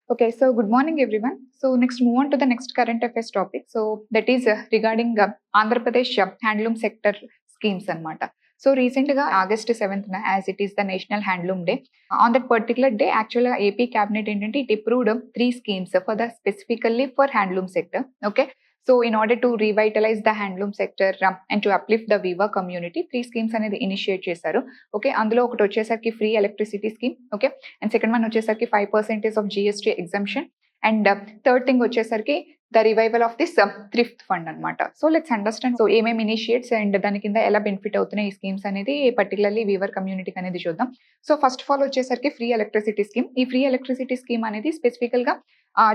Okay, so good morning everyone. So next move on to the next current affairs topic. So that is regarding Andhra Pradesh handloom sector schemes anamata. So recently August 7th as it is the National Handloom Day. On that particular day actually AP cabinet ఏంటంటే it approved three schemes for the specifically for handloom sector. Okay. So in order to revitalize the handloom sector and to uplift the Viva community, three schemes అనేది initiate చేశారు. Okay, అందులో ఒకటి వచ్చేసరికి free electricity scheme. Okay, and second one వచ్చేసరికి 5% of GST exemption, and third thing వచ్చేసరికి the revival of this thrift fund అనమాట. So let's understand so ఏమేమి initiates and దాని కింద ఎలా బెనిఫిట్ అవుతున్నాయి ఈ స్కీమ్స్ అనేది పర్టికులర్లీ వీవర్ కమ్యూనిటీకి అనేది చూద్దాం. సో ఫస్ట్ ఆఫ్ ఆల్ వచ్చేసరికి ఫ్రీ ఎలక్ట్రిసిటీ స్కీమ్. ఈ ఫ్రీ ఎలక్ట్రిసిటీ స్కీమ్ అనేది స్పెసిఫికల్ గా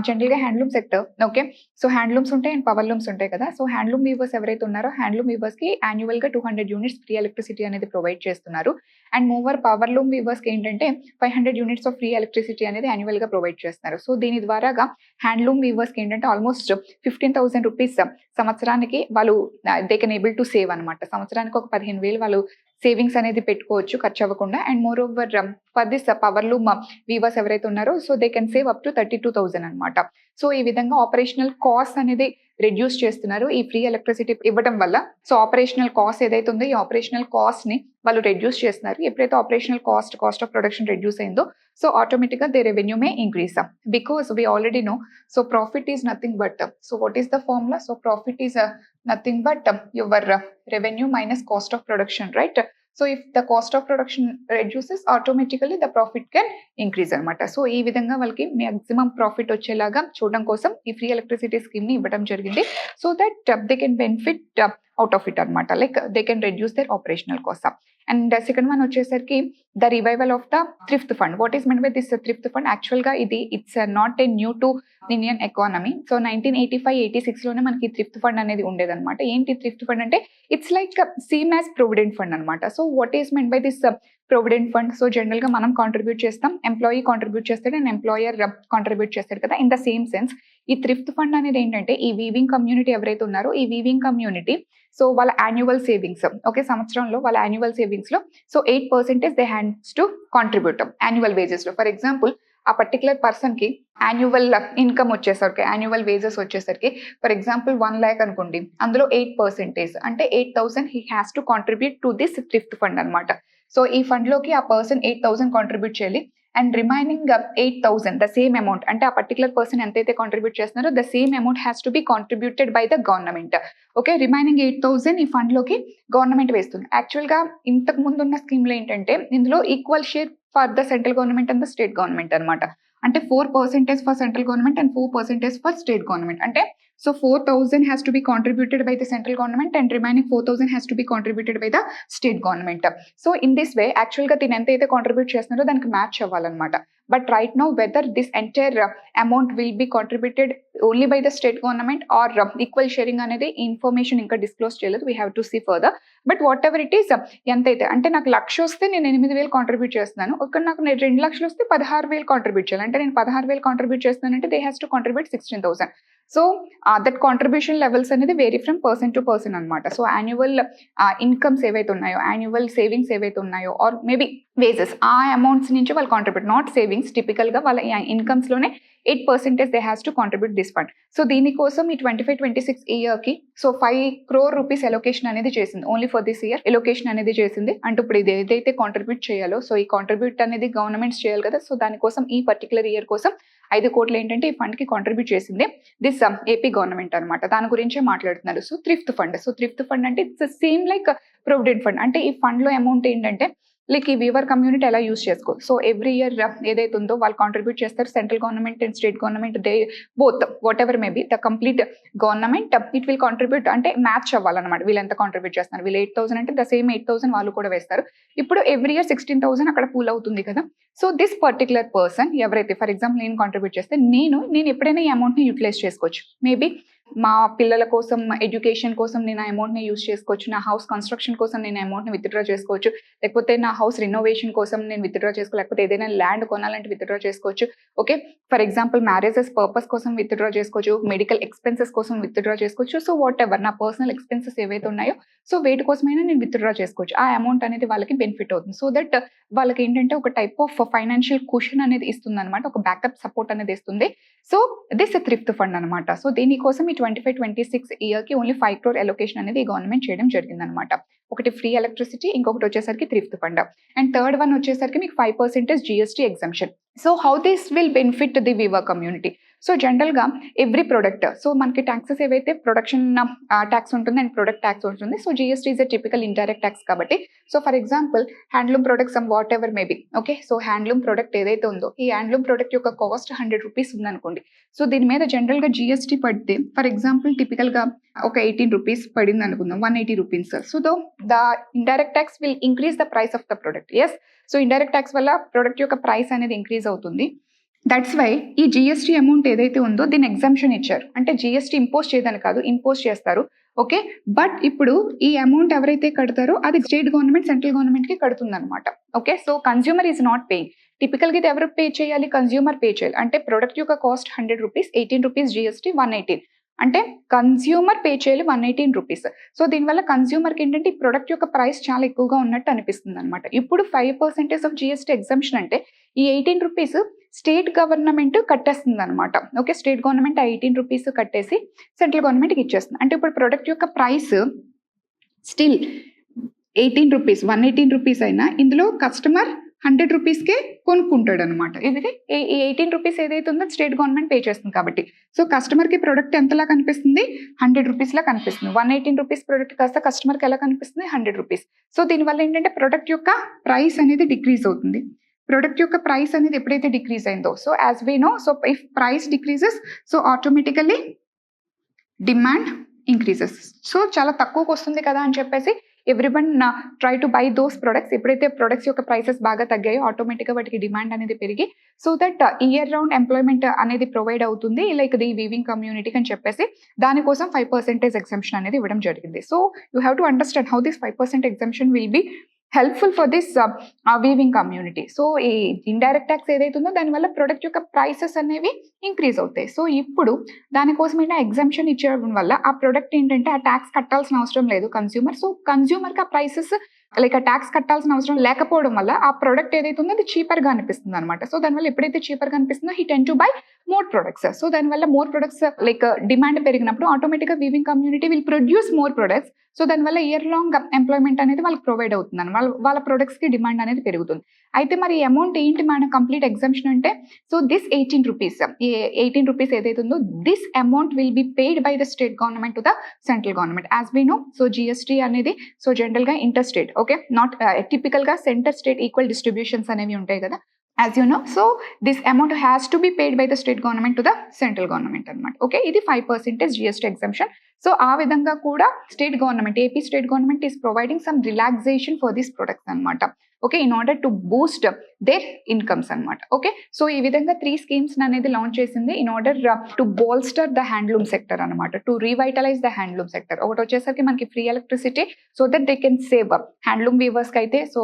జనరల్ గా handloom sector. Okay, so handlooms ఉంటాయి అండ్ పవర్ లూమ్స్ ఉంటాయి కదా. సో హ్యాండ్లూమ్ వీవర్స్ ఎవరైతే ఉన్నారో హ్యాండ్లూమ్ వీవర్స్ కి యాన్యువల్ గా 200 యూనిట్స్ ఫ్రీ ఎలక్ట్రిసిటీ అనేది ప్రొవైడ్ చేస్తున్నారు. And moreover power loom weavers కి ఏంటంటే 500 యూనిట్స్ ఆఫ్ ఫ్రీ ఎలక్ట్రిసిటీ అనేది యాన్యువల్ గా ప్రొవైడ్ చేస్తున్నారు. సో దీని ద్వారాగా హ్యాండ్లూమ్ వీవర్స్ కి ఏంటంటే ఆల్మోస్ట్ 15,000 రూపీస్ సంవత్సరానికి వాళ్ళు they can able to save అనమాట. సంవత్సరానికి ఒక 15,000 వాళ్ళు సేవింగ్స్ అనేది పెట్టుకోవచ్చు ఖర్చు అవ్వకుండా. And moreover for this power loom weavers ఎవరైతే ఉన్నారో so they can save up to 32,000 అనమాట. సో ఈ విధంగా ఆపరేషనల్ కాస్ట్ అనేది రెడ్యూస్ చేస్తున్నారు ఈ ఫ్రీ ఎలక్ట్రిసిటీ ఇవ్వడం వల్ల. సో ఆపరేషనల్ కాస్ట్ ఏదైతే ఉందో ఈ ఆపరేషనల్ కాస్ట్ ని వాళ్ళు రెడ్యూస్ చేస్తున్నారు. ఎప్పుడైతే operational cost of production reduce అయిందో సో ఆటోమేటిక్గా they revenue may increase because we already know so profit is nothing but so what is the formula? So profit is nothing but your revenue minus cost of production, right? So if the cost of production reduces automatically the profit can increase అనమాట. So ఈ విధంగా వాళ్ళకి maximum profit వచ్చేలాగా చూడడం కోసం ఈ free electricity scheme ని ఇవ్వడం జరిగింది. So that they can benefit out of it అనమాట, like they can reduce their operational cost. And second one వచ్చేసరికి the revival of the thrift fund. What is meant by this thrift fund? Actual గా ఇది it's not a new to Indian economy. So 1985-86 లోనే మనకి thrift fund అనేది ఉండేదన్నమాట. ఏంటి thrift fund అంటే? It's like same as provident fund అనమాట. So what is meant by this provident fund? So general గా మనం కాంట్రిబ్యూట్ చేస్తాం, ఎంప్లాయీ కాంట్రిబ్యూట్ చేస్తాడు అండ్ ఎంప్లాయర్ కాంట్రిబ్యూట్ చేస్తాడు కదా. ఇన్ ద సేమ్ సెన్స్ ఈ థ్రిఫ్ట్ ఫండ్ అనేది ఏంటంటే ఈ వీవింగ్ కమ్యూనిటీ ఎవరైతే ఉన్నారో ఈ వీవింగ్ కమ్యూనిటీ సో వాళ్ళ యాన్యువల్ సేవింగ్స్, ఓకే, సంవత్సరంలో వాళ్ళ యాన్యువల్ సేవింగ్స్ లో so 8% they hands to contribute annual wages లో. ఫర్ ఎగ్జాంపుల్ ఆ పర్టికులర్ పర్సన్ కి యాన్యువల్ ఇన్కమ్ వచ్చేసరికి యాన్యువల్ వేజెస్ వచ్చేసరికి ఫర్ ఎగ్జాంపుల్ 1 lakh అనుకోండి, అందులో 8% అంటే 8,000 he has to contribute to this thrift fund అనమాట. సో ఈ ఫండ్ లోకి ఆ పర్సన్ 8,000 కాంట్రిబ్యూట్ చేయాలి and remaining 8,000 the same amount అంటే ఆ పర్టికులర్ పర్సన్ ఎంతైతే కాంట్రిబ్యూట్ చేస్తున్నారో the same amount has to B contributed by the government. Okay, remaining 8,000 ఈ ఫండ్ లోకి గవర్నమెంట్ వేస్తుంది. యాక్చువల్ గా ఇంతకు ముందు ఉన్న స్కీమ్ లో ఏంటంటే ఇందులో equal share for the central government and the state government అనమాట. అంటే 4% for central government and 4% for state government. అంటే so 4,000 has to be contributed by the central government and remaining 4,000 has to be contributed by the state government. So in this way actual గా దీని ఎంతైతే contribute చేస్తున్నారో దానికి match అవ్వాలన్నమాట. But right now whether this entire amount will be contributed only by the state government or equal sharing అనేది information ఇంకా disclose చేయలేదు. We have to see further. But whatever it is ఎంతైతే అంటే నాకు 1,00,000 వస్తే నేను 8,000 contribute చేస్తున్నాను, ఒక నాకు 2,00,000 వస్తే 16,000 కాంట్రిబ్యూట్ చేయాలి. అంటే నేను 16,000 కాంట్రిబ్యూట్ చేస్తున్నానంటే they has to contribute 16,000. So that contribution levels అనేది vary from person to person అనమాట. సో యాన్యువల్ ఇన్కమ్స్ ఏవైతే ఉన్నాయో యాన్యువల్ సేవింగ్స్ ఏవైతే ఉన్నాయో ఆర్ మేబీ వేజెస్ ఆ అమౌంట్స్ నుంచి వాళ్ళు కాంట్రిబ్యూట్, నాట్ సేవింగ్స్, టిపికల్ గా వాళ్ళ ఇన్కమ్స్ లోనే 8% they has to contribute this fund. So దీనికోసం ఈ 25-26 ఇయర్ కి సో 5 crore rupees ఎలొకేషన్ అనేది చేసింది. Only for this year allocation అనేది చేసింది. అంటే ఇప్పుడు ఇది ఏదైతే కాంట్రిబ్యూట్ చేయాలో సో ఈ కాంట్రిబ్యూట్ అనేది గవర్నమెంట్స్ చేయాలి కదా. సో దానికోసం ఈ పర్టికులర్ ఇయర్ కోసం 5 కోట్లు ఏంటంటే ఈ ఫండ్ కి కాంట్రిబ్యూట్ చేసింది దిస్ ఏపీ గవర్నమెంట్ అనమాట. దాని గురించే మాట్లాడుతున్నారు. So thrift fund, so thrift fund అంటే it's same like provident fund. అంటే ఈ ఫండ్ లో అమౌంట్ ఏంటంటే లైక్ ఈ వీవర్ కమ్యూనిటీ ఎలా యూస్ చేసుకో. సో ఎవ్రీ ఇయర్ ఏదైతే ఉందో వాళ్ళు కాంట్రిబ్యూట్ చేస్తారు. Central government and state government they both whatever maybe the complete government it will contribute అంటే మ్యాచ్ అవ్వాలన్నమాట. వీళ్ళు ఎంత కాంట్రిబ్యూట్ చేస్తున్నారు, వీళ్ళు 8,000 అంటే ద సేమ్ 8,000 వాళ్ళు కూడా వేస్తారు. ఇప్పుడు ఎవ్రీ ఇయర్ 16,000 అక్కడ పూల్ అవుతుంది కదా. సో దిస్ పర్టికులర్ పర్సన్ ఎవరైతే ఫర్ ఎగ్జాంపుల్ నేను కాంట్రిబ్యూట్ చేస్తే నేను ఎప్పుడైనా ఈ అమౌంట్ ని యూటిలైజ్ చేసుకోవచ్చు. మేబీ మా పిల్లల కోసం ఎడ్యుకేషన్ కోసం నేను ఆ అమౌంట్ని యూస్ చేసుకోవచ్చు, నా హౌస్ కన్స్ట్రక్షన్ కోసం నేను అమౌంట్ని విత్డ్రా చేసుకోవచ్చు, లేకపోతే నా హౌస్ రినోవేషన్ కోసం నేను విత్డ్రా చేసుకోవచ్చు, లేకపోతే ఏదైనా ల్యాండ్ కొనాలంటే విత్డ్రా చేసుకోవచ్చు. Okay, for example marriages purpose కోసం విత్డ్రా చేసుకోవచ్చు, మెడికల్ ఎక్స్పెన్సెస్ కోసం విత్డ్రా చేసుకోవచ్చు. సో వాట్ ఎవర్ నా పర్సనల్ ఎక్స్పెన్సెస్ ఏవైతే ఉన్నాయో సో వేటి కోసమైనా నేను విత్డ్రా చేసుకోవచ్చు. ఆ అమౌంట్ అనేది వాళ్ళకి బెనిఫిట్ అవుతుంది. సో దట్ వాళ్ళకి ఏంటంటే ఒక టైప్ ఆఫ్ ఫైనాన్షియల్ కుషన్ అనేది ఇస్తుంది అనమాట, ఒక బ్యాకప్ సపోర్ట్ అనేది ఇస్తుంది. సో దిస్ థ్రిఫ్ట్ ఫండ్ అనమాట. సో దీనికోసం ఈ 25-26 ఇయర్కి ఓన్లీ 5 crore అలొకేషన్ అనేది గవర్నమెంట్ చేయడం జరిగింది అనమాట. ఒకటి ఫ్రీ ఎలక్ట్రిసిటీ, ఇంకొకటి వచ్చేసరికి thrift fund, and third one వచ్చేసరికి మీకు 5% GST exemption. So how this will benefit the weaver community? So జనరల్గా ఎవ్రీ ప్రొడక్ట్, సో మనకి ట్యాక్సెస్ ఏవైతే ప్రొడక్షన్ ట్యాక్స్ ఉంటుంది అండ్ ప్రొడక్ట్ ట్యాక్స్ ఉంటుంది. So GST is a typical indirect tax కాబట్టి. So for example handloom products what ever maybe, okay, so handloom product ఏదైతే ఉందో ఈ handloom product యొక్క కాస్ట్ 100 రూపీస్ ఉందనుకోండి. సో దీని మీద జనరల్గా GST పడితే ఫర్ ఎగ్జాంపుల్ టిపికల్గా ఒక 18 రూపీస్ పడింది అనుకుందాం, 180 rupees. So the indirect tax will increase the price of the product. Yes, so indirect tax వల్ల ప్రొడక్ట్ యొక్క ప్రైస్ అనేది ఇంక్రీజ్ అవుతుంది. దట్స్ వై ఈ GST అమౌంట్ ఏదైతే ఉందో దీన్ని ఎగ్జంప్షన్ ఇచ్చారు. అంటే GST ఇంపోజ్ చేయదని కాదు, ఇంపోజ్ చేస్తారు. ఓకే, బట్ ఇప్పుడు ఈ అమౌంట్ ఎవరైతే కడతారో అది స్టేట్ గవర్నమెంట్ సెంట్రల్ గవర్నమెంట్కి కడుతుంది అనమాట. Okay, so consumer is not paying. టిపికల్గా ఇది ఎవరు పే చేయాలి? కన్స్యూమర్ పే చేయాలి. అంటే ప్రొడక్ట్ యొక్క కాస్ట్ 100 రూపీస్, 18 రూపీస్ GST, 118. అంటే కన్స్యూమర్ పే చేయాలి 118 రూపీస్. సో దీనివల్ల కన్స్యూమర్కి ఏంటంటే ఈ ప్రొడక్ట్ యొక్క ప్రైస్ చాలా ఎక్కువగా ఉన్నట్టు అనిపిస్తుంది అనమాట. ఇప్పుడు 5% ఆఫ్ GST ఎగ్జంప్షన్ అంటే ఈ 18 రూపీస్ స్టేట్ గవర్నమెంట్ కట్టేస్తుంది అనమాట. ఓకే, స్టేట్ గవర్నమెంట్ ఆ 18 రూపీస్ కట్టేసి సెంట్రల్ గవర్నమెంట్కి ఇచ్చేస్తుంది. అంటే ఇప్పుడు ప్రొడక్ట్ యొక్క ప్రైస్ స్టిల్ 18 రూపీస్, 118 రూపీస్ అయినా ఇందులో కస్టమర్ 100 రూపీస్కే కొనుక్కుంటాడు అనమాట. ఇది ఈ 18 రూపీస్ ఏదైతే ఉందో స్టేట్ గవర్నమెంట్ పే చేస్తుంది కాబట్టి. సో కస్టమర్కి ప్రొడక్ట్ ఎంతలా కనిపిస్తుంది? 100 రూపీస్లా కనిపిస్తుంది. 118 రూపీస్ ప్రొడక్ట్ కాస్త కస్టమర్కి ఎలా కనిపిస్తుంది? 100 రూపీస్. సో దీనివల్ల ఏంటంటే ప్రొడక్ట్ యొక్క ప్రైస్ అనేది డిక్రీజ్ అవుతుంది. ప్రొడక్ట్ యొక్క ప్రైస్ అనేది ఎప్పుడైతే డిక్రీజ్ అయిందో, so as we know, so if price decreases so automatically demand increases. So చాలా తక్కువకి వస్తుంది కదా అని చెప్పేసి everyone try to buy those products. ఎప్పుడైతే ప్రొడక్ట్స్ యొక్క ప్రైసెస్ బాగా తగ్గాయో ఆటోమేటిక్గా వాటికి డిమాండ్ అనేది పెరిగి so that year round employment అనేది ప్రొవైడ్ అవుతుంది లైక్ ది వీవింగ్ కమ్యూనిటీకి అని చెప్పేసి దానికోసం 5% ఎగ్జంప్షన్ అనేది ఇవ్వడం జరిగింది. So you have to understand how this 5% exemption will be helpful for this weaving community. So ఈ ఇండైరెక్ట్ ట్యాక్స్ ఏదైతే ఉందో దానివల్ల ప్రొడక్ట్ యొక్క ప్రైసెస్ అనేవి ఇంక్రీజ్ అవుతాయి. సో ఇప్పుడు దానికోసం ఏంటంటే ఎగ్జంప్షన్ ఇచ్చడం వల్ల ఆ ప్రొడక్ట్ ఏంటంటే ఆ ట్యాక్స్ కట్టాల్సిన అవసరం లేదు కన్స్యూమర్. సో కన్స్యూమర్కి ఆ ప్రైసెస్ లైక్ ఆ ట్యాక్స్ కట్టాల్సిన అవసరం లేకపోవడం వల్ల ఆ ప్రొడక్ట్ ఏదైతే ఉందో అది చీపర్గా అనిపిస్తుంది అనమాట. సో దానివల్ల ఎప్పుడైతే చీపర్గా అనిపిస్తుందో he ten to buy more products. So దానివల్ల మోర్ ప్రొడక్ట్స్ లైక్ డిమాండ్ పెరిగినప్పుడు ఆటోమేటిక్గా weaving community will produce more products. So దానివల్ల ఇయర్ లాంగ్ ఎంప్లాయ్మెంట్ అనేది వాళ్ళకి ప్రొవైడ్ అవుతుంది, వాళ్ళ ప్రొడక్ట్స్కి డిమాండ్ అనేది పెరుగుతుంది. అయితే మరి ఈ అమౌంట్ ఏంటి మేడం కంప్లీట్ ఎగ్జంప్షన్ అంటే? సో దిస్ 18 రూపీస్, ఈ 18 రూపీస్ ఏదైతే ఉందో this amount will be paid by the state government to the central government. As we know, so GST అనేది సో జనరల్గా ఇంటర్ స్టేట్, ఓకే, నాట్ టిపికల్గా centre state equal distributions అనేవి ఉంటాయి కదా, as you know. So this amount has to be paid by the state government to the central government అనమాట. Okay, ఇది 5% GST exemption. So ఆ విధంగా కూడా state government, AP state government is providing some relaxation for this products అనమాట. Okay, in order to boost their incomes అనమాట. Okay, so ఈ విధంగా 3 schemes అనేది లాంచ్ చేసింది in order to bolster the handloom sector అనమాట, to revitalise the handloom sector. ఒకటి వచ్చేసరికి మనకి free electricity, so that they can save handloom వీవర్స్కి అయితే సో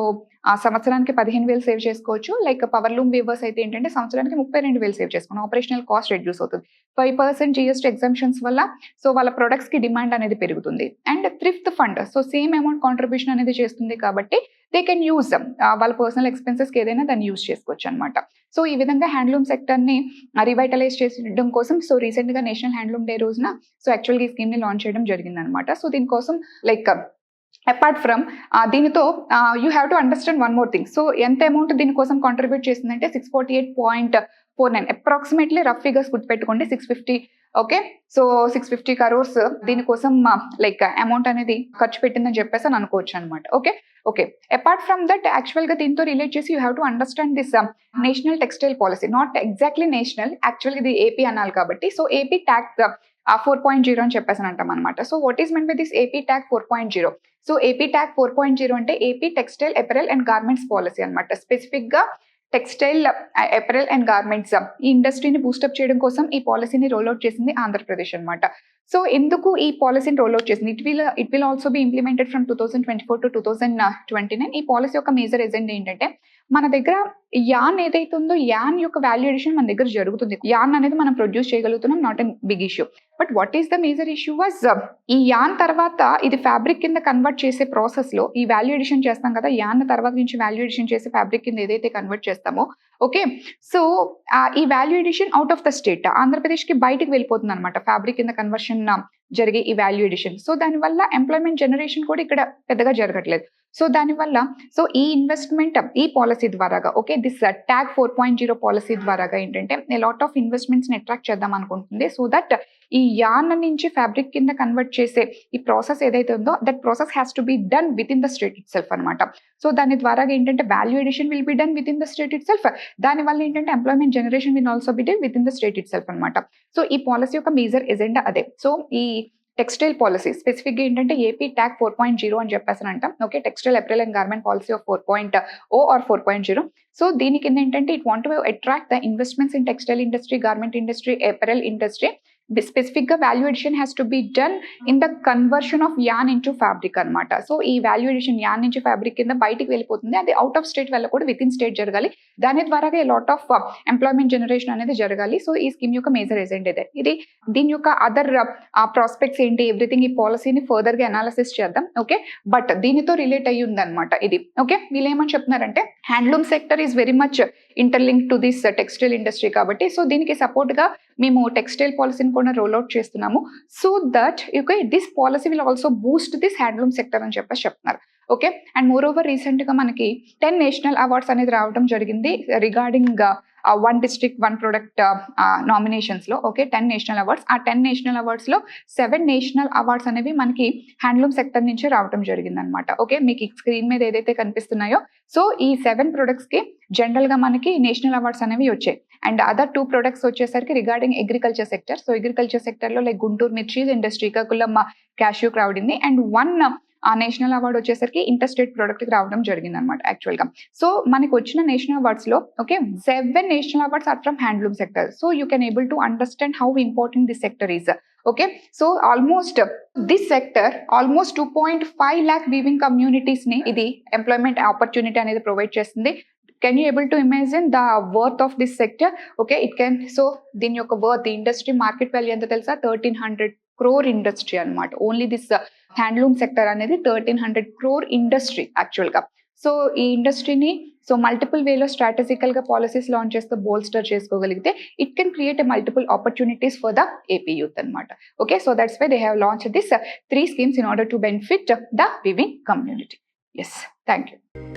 ఆ సంవత్సరానికి 15,000 సేవ్ చేసుకోవచ్చు. లైక్ పవర్లూమ్ వీవర్స్ అయితే ఏంటంటే సంవత్సరానికి 32,000 సేవ్ చేసుకోండి. ఆపరేషనల్ కాస్ట్ రెడ్యూస్ అవుతుంది. 5% GST ఎగ్జంప్షన్స్ వల్ల సో వాళ్ళ ప్రొడక్ట్స్ కి డిమాండ్ అనేది పెరుగుతుంది. And thrift fund, so same amount contribution అనేది చేస్తుంది కాబట్టి దే కెన్ యూజ్ వాళ్ళ పర్సనల్ ఎక్స్పెన్సెస్కి ఏదైనా దాన్ని యూజ్ చేసుకోవచ్చు అనమాట. సో ఈ విధంగా హ్యాండ్లూమ్ సెక్టర్ని రివైటలైజ్ చేయడం కోసం సో రీసెంట్గా నేషనల్ హ్యాండ్లూమ్ డే రోజున సో యాక్చువల్గా ఈ స్కీమ్ని లాంచ్ చేయడం జరిగింది అనమాట. సో దీనికోసం లైక్ అపార్ట్ ఫ్రమ్ దీనితో you have to understand one more thing. So ఎంత అమౌంట్ దీనికోసం కాంట్రిబ్యూట్ చేసిందంటే 648.49 అప్రాక్సిమేట్లీ రఫ్ ఫిగర్స్ గుర్తుపెట్టుకోండి 650. ఓకే, సో 650 crores దీనికోసం లైక్ అమౌంట్ అనేది ఖర్చు పెట్టిందని చెప్పేసి అని అనుకోవచ్చు అనమాట. ఓకే, అపార్ట్ ఫ్రమ్ దట్ యాక్చువల్గా దీంతో రిలేట్ చేసి you have to understand this national textile policy, not exactly national, యాక్చువల్గా ఇది ఏపీ అనాలి కాబట్టి సో ఏపీ ట్యాక్ 4.0 అని చెప్పేసి అంటాం అనమాట. So what is meant by this AP TAC 4.0? So AP TAC 4.0 అంటే AP textile apparel and garments policy అనమాట. స్పెసిఫిక్గా టెక్స్టైల్ అపెరల్ అండ్ గార్మెంట్స్ ఈ ఇండస్ట్రీని బూస్టప్ చేయడం కోసం ఈ పాలసీని రోల్ అవుట్ చేసింది ఆంధ్రప్రదేశ్ అనమాట. సో ఎందుకు ఈ పాలసీని రోల్ అవుట్ చేసింది? It will also be implemented from 2024 to 2029. ఈ పాలసీ యొక్క మేజర్ ఎజెండా ఏంటంటే మన దగ్గర యాన్ ఏదైతే ఉందో యాన్ యొక్క వాల్యూ అడిషన్ మన దగ్గర జరుగుతుంది. యాన్ అనేది మనం ప్రొడ్యూస్ చేయగలుగుతున్నాం, not an big issue. But what is the major issue was ఈ యాన్ తర్వాత ఇది ఫ్యాబ్రిక్ కింద కన్వర్ట్ చేసే ప్రాసెస్ లో ఈ వాల్యూ అడిషన్ చేస్తాం కదా, యాన్ తర్వాత నుంచి వాల్యూ అడిషన్ చేసి ఫ్యాబ్రిక్ కింద ఏదైతే కన్వర్ట్ చేస్తామో, ఓకే, సో ఈ value addition out of the state Andhra Pradesh కి బయటికి వెళ్ళిపోతుంది అనమాట, ఫ్యాబ్రిక్ కింద కన్వర్షన్ జరిగే ఈ వాల్యూ అడిషన్. సో దానివల్ల ఎంప్లాయ్మెంట్ జనరేషన్ కూడా ఇక్కడ పెద్దగా జరగట్లేదు. సో దానివల్ల సో ఈ ఇన్వెస్ట్మెంట్ ఈ పాలసీ ద్వారాగా, ఓకే, దిస్ ట్యాగ్ 4.0 పాలసీ ద్వారాగా ఏంటంటే లాట్ ఆఫ్ ఇన్వెస్ట్మెంట్స్ ని అట్రాక్ట్ చేద్దాం అనుకుంటుంది. సో దట్ ఈ యాన్ నుంచి ఫ్యాబ్రిక్ కింద కన్వర్ట్ చేసే ఈ ప్రాసెస్ ఏదైతే ఉందో that process has to be done with in the state it self అనమాట. సో దాని ద్వారా ఏంటంటే value addition will be done with in the state it self. దానివల్ల ఏంటంటే employment generation will also be done with in the state it self అనమాట. So ఈ policy యొక్క major agenda అదే. సో ఈ టెక్స్టైల్ పాలసీ స్పెసిఫిక్గా ఏంటంటే ఏపీ ట్యాగ్ 4.0 అని చెప్పేసి అంటాం. Okay, textile apparel and garment policy of 4.0 or 4.0. So దీని కింద ఏంటంటే it want to attract the investments in textile industry, garment industry, apparel industry. Specific గా value addition has to be done in the conversion of yarn into fabric అనమాట. So ఈ value addition yarn నుంచి fabric కింద బయటికి వెళ్ళిపోతుంది, అది out of state వెళ్ళకూడదు, with in state జరగాలి. దాని ద్వారా లాట్ ఆఫ్ ఎంప్లాయ్మెంట్ జనరేషన్ అనేది జరగాలి. సో ఈ స్కీమ్ యొక్క మేజర్ ఎజెండా ఇదే. ఇది దీని యొక్క అదర్ ప్రాస్పెక్ట్స్ ఏంటి, ఎవ్రీథింగ్ ఈ పాలసీని ఫర్దర్ గా అనాలిసిస్ చేద్దాం. ఓకే, బట్ దీనితో రిలేట్ అయ్యి ఉంది అనమాట ఇది. ఓకే, వీళ్ళు ఏమని చెప్తున్నారంటే handloom sector is very much interlink to this textile industry కాబట్టి, సో దీనికి సపోర్ట్ గా మేము టెక్స్టైల్ పాలసీని కూడా రోల్ అవుట్ చేస్తున్నాము. So that okay this policy will also Boost this handloom sector అని చెప్పేసి చెప్తున్నారు. Okay, and more over recent గా మనకి 10 నేషనల్ అవార్డ్స్ అనేది రావడం జరిగింది రిగార్డింగ్ 1 డిస్ట్రిక్ట్ 1 ప్రొడక్ట్ నామినేషన్స్ లో. Okay, 10 national awards. ఆ 10 నేషనల్ అవార్డ్స్ లో 7 నేషనల్ అవార్డ్స్ అనేవి మనకి హ్యాండ్లూమ్ సెక్టర్ నుంచి రావడం జరిగింది అనమాట. ఓకే, మీకు స్క్రీన్ మీద ఏదైతే కనిపిస్తున్నాయో, సో ఈ 7 ప్రొడక్ట్స్ కి జనరల్ గా మనకి నేషనల్ అవార్డ్స్ అనేవి వచ్చాయి. అండ్ అదర్ 2 ప్రొడక్ట్స్ వచ్చేసరికి regarding agriculture sector. So agriculture sector లో లైక్ గుంటూరు మిర్చి అండ్ శ్రీకాకుళం క్యాష్యూ క్రౌడింది. అండ్ 1 ఆ నేషనల్ అవార్డ్ వచ్చేసరికి ఇంటర్ స్టేట్ ప్రొడక్ట్ కి రావడం జరిగింది అనమాట యాక్చువల్ గా. సో మనకి వచ్చిన నేషనల్ అవార్డ్స్ లో okay 7 national awards are from handloom sector. So you can able to understand how important this sector is. Okay, so almost this sector almost 2.5 lakh weaving communities ని ఇది employment opportunity అనేది provide చేస్తుంది. Can you able to imagine the worth of this sector? Okay, it can. So దీని యొక్క worth industry market value ఎంత తెలుసా? 1300 crore industry అనమాట. Only this handloom sector అనేది 1300 crore ఇండస్ట్రీ యాక్చువల్ గా. సో ఈ ఇండస్ట్రీని సో మల్టిపుల్ వేలో స్ట్రాటజికల్ గా పాలసీస్ లాంచ్ చేస్తూ బోల్స్టర్ చేసుకోగలిగితే it can create multiple opportunities for the AP youth అనమాట. Okay, so that's why they have launch this 3 schemes in order to benefit the weaving community. Yes, thank you.